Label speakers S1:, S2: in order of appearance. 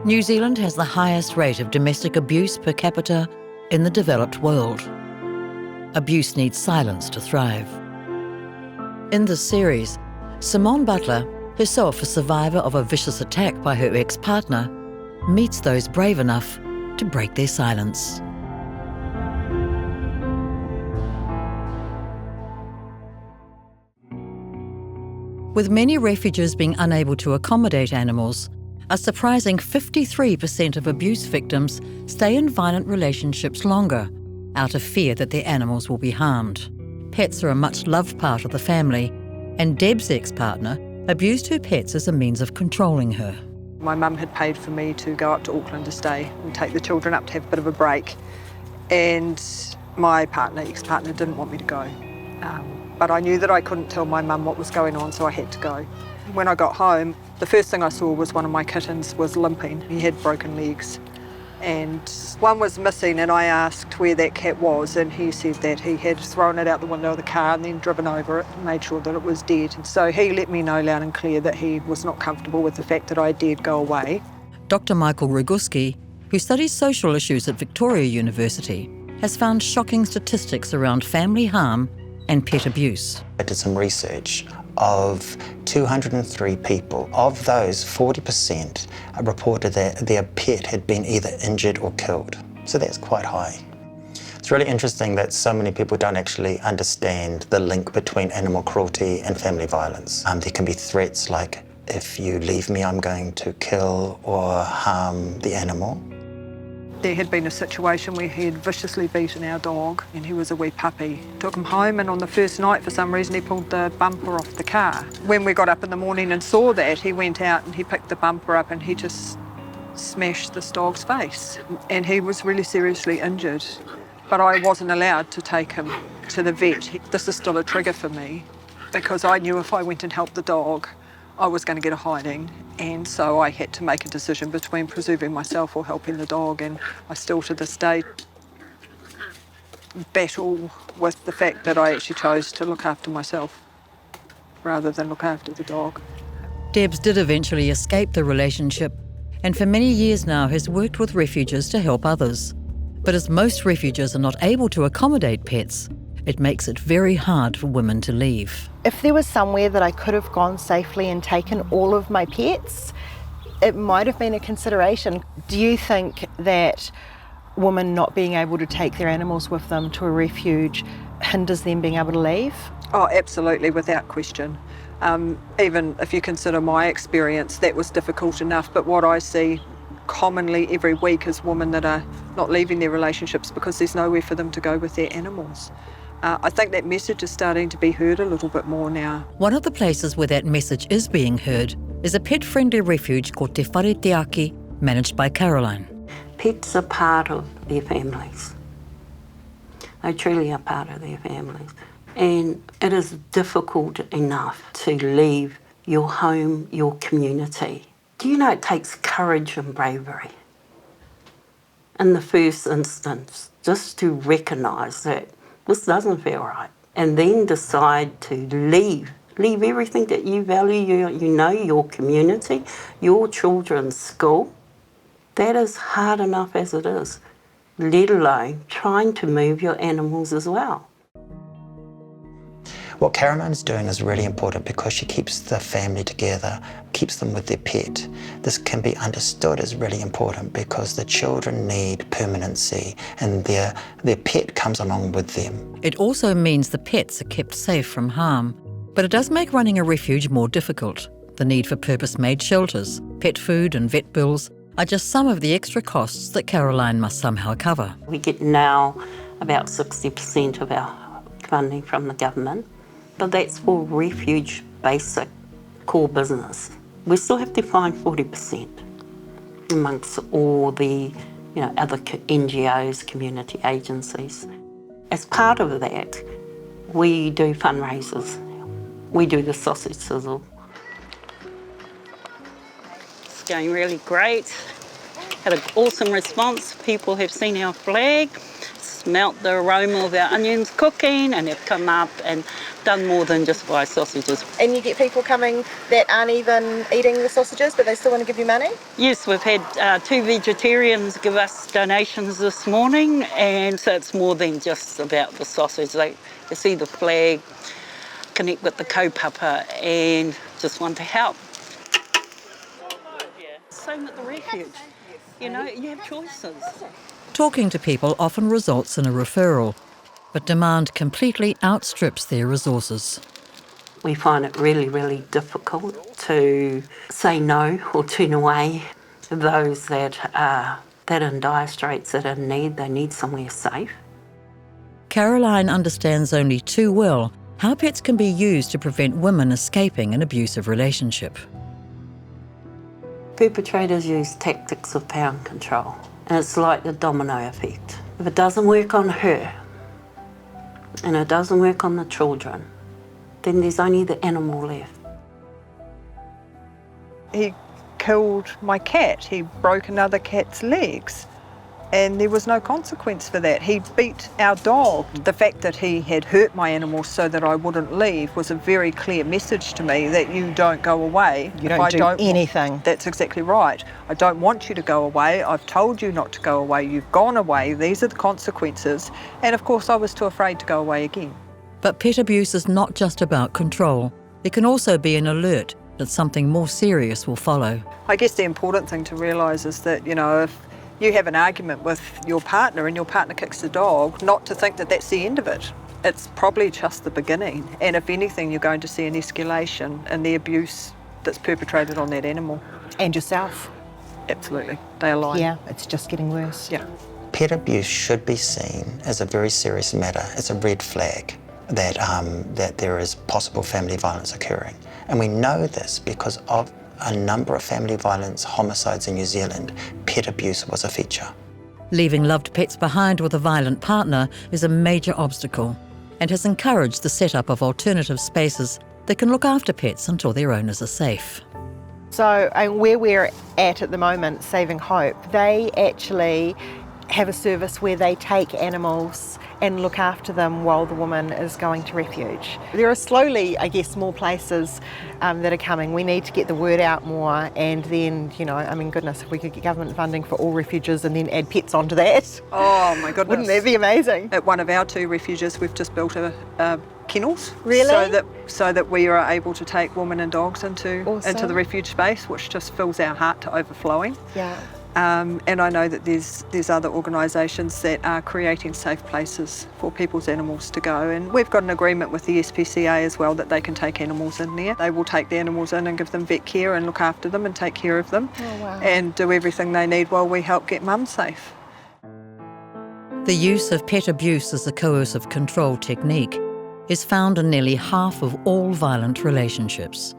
S1: New Zealand has the highest rate of domestic abuse per capita in the developed world. Abuse needs silence to thrive. In this series, Simone Butler, herself a survivor of a vicious attack by her ex-partner, meets those brave enough to break their silence. With many refuges being unable to accommodate animals, a surprising 53% of abuse victims stay in violent relationships longer, out of fear that their animals will be harmed. Pets are a much-loved part of the family, and Deb's ex-partner abused her pets as a means of controlling her.
S2: My mum had paid for me to go up to Auckland to stay and take the children up to have a bit of a break, and my ex-partner didn't want me to go. But I knew that I couldn't tell my mum what was going on, so I had to go. When I got home, the first thing I saw was one of my kittens was limping. He had broken legs, and one was missing, and I asked where that cat was, and he said that he had thrown it out the window of the car and then driven over it and made sure that it was dead. And so he let me know loud and clear that he was not comfortable with the fact that I dared go away.
S1: Dr. Michael Roguski, who studies social issues at Victoria University, has found shocking statistics around family harm and pet abuse.
S3: I did some research of 203 people. Of those, 40% reported that their pet had been either injured or killed. So that's quite high. It's really interesting that so many people don't actually understand the link between animal cruelty and family violence. There can be threats like, if you leave me, I'm going to kill or harm the animal.
S2: There had been a situation where he had viciously beaten our dog, and he was a wee puppy. Took him home, and on the first night, for some reason, he pulled the bumper off the car. When we got up in the morning and saw that, he went out and he picked the bumper up and he just smashed this dog's face. And he was really seriously injured. But I wasn't allowed to take him to the vet. This is still a trigger for me, because I knew if I went and helped the dog, I was going to get a hiding, and so I had to make a decision between preserving myself or helping the dog, and I still to this day battle with the fact that I actually chose to look after myself rather than look after the dog.
S1: Debs did eventually escape the relationship, and for many years now has worked with refuges to help others. But as most refuges are not able to accommodate pets, it makes it very hard for women to leave.
S4: If there was somewhere that I could have gone safely and taken all of my pets, it might have been a consideration. Do you think that women not being able to take their animals with them to a refuge hinders them being able to leave?
S2: Oh, absolutely, without question. Even if you consider my experience, that was difficult enough, but what I see commonly every week is women that are not leaving their relationships because there's nowhere for them to go with their animals. I think that message is starting to be heard a little bit more now.
S1: One of the places where that message is being heard is a pet-friendly refuge called Te Whare Te Aki, managed by Caroline.
S5: Pets are part of their families. They truly are part of their families. And it is difficult enough to leave your home, your community. Do you know it takes courage and bravery? In the first instance, just to recognise that this doesn't feel right, and then decide to leave everything that you value, your community, your children's school. That is hard enough as it is, let alone trying to move your animals as well.
S3: What Caroline's doing is really important because she keeps the family together, keeps them with their pet. This can be understood as really important because the children need permanency and their pet comes along with them.
S1: It also means the pets are kept safe from harm, but it does make running a refuge more difficult. The need for purpose-made shelters, pet food and vet bills are just some of the extra costs that Caroline must somehow cover.
S5: We get now about 60% of our funding from the government, but that's for refuge basic core business. We still have to find 40% amongst all the other NGOs, community agencies. As part of that, we do fundraisers. We do the sausage sizzle. It's going really great. Had an awesome response. People have seen our flag. smelt the aroma of our onions cooking and have come up and done more than just buy sausages.
S4: And you get people coming that aren't even eating the sausages, but they still want to give you money?
S5: Yes, we've had 2 vegetarians give us donations this morning, and so it's more than just about the sausage. They see the flag, connect with the kaupapa and just want to help. Same at the refuge. You know, you have choices.
S1: Talking to people often results in a referral, but demand completely outstrips their resources.
S5: We find it really, really difficult to say no or turn away those that are in dire straits, that are in need. They need somewhere safe.
S1: Caroline understands only too well how pets can be used to prevent women escaping an abusive relationship.
S5: Perpetrators use tactics of power and control, and it's like the domino effect. If it doesn't work on her, and it doesn't work on the children, then there's only the animal left.
S2: He killed my cat. He broke another cat's legs, and there was no consequence for that. He beat our dog. The fact that he had hurt my animals so that I wouldn't leave was a very clear message to me that you don't go away.
S4: You don't do anything.
S2: That's exactly right. I don't want you to go away. I've told you not to go away. You've gone away. These are the consequences. And of course I was too afraid to go away again.
S1: But pet abuse is not just about control. It can also be an alert that something more serious will follow.
S2: I guess the important thing to realise is that, you know, if you have an argument with your partner and your partner kicks the dog, not to think that that's the end of it. It's probably just the beginning. And if anything, you're going to see an escalation in the abuse that's perpetrated on that animal.
S4: And yourself.
S2: Absolutely. They align.
S4: Yeah, it's just getting worse.
S2: Yeah.
S3: Pet abuse should be seen as a very serious matter. It's a red flag that there is possible family violence occurring. And we know this because of a number of family violence homicides in New Zealand. Pet abuse was a feature.
S1: Leaving loved pets behind with a violent partner is a major obstacle and has encouraged the setup of alternative spaces that can look after pets until their owners are safe.
S4: So where we're at the moment, Saving Hope, they actually have a service where they take animals and look after them while the woman is going to refuge. There are slowly, I guess, more places that are coming. We need to get the word out more, and then, you know, I mean, goodness, if we could get government funding for all refuges and then add pets onto that.
S2: Oh my goodness.
S4: Wouldn't that be amazing?
S2: At one of our 2 refuges, we've just built a kennels.
S4: Really?
S2: So that we are able to take women and dogs into
S4: Awesome.
S2: the refuge space, which just fills our heart to overflowing.
S4: Yeah.
S2: And I know that there's other organisations that are creating safe places for people's animals to go, and we've got an agreement with the SPCA as well that they can take animals in there. They will take the animals in and give them vet care and look after them and take care of them.
S4: Oh, wow.
S2: And do everything they need while we help get mum safe.
S1: The use of pet abuse as a coercive control technique is found in nearly half of all violent relationships.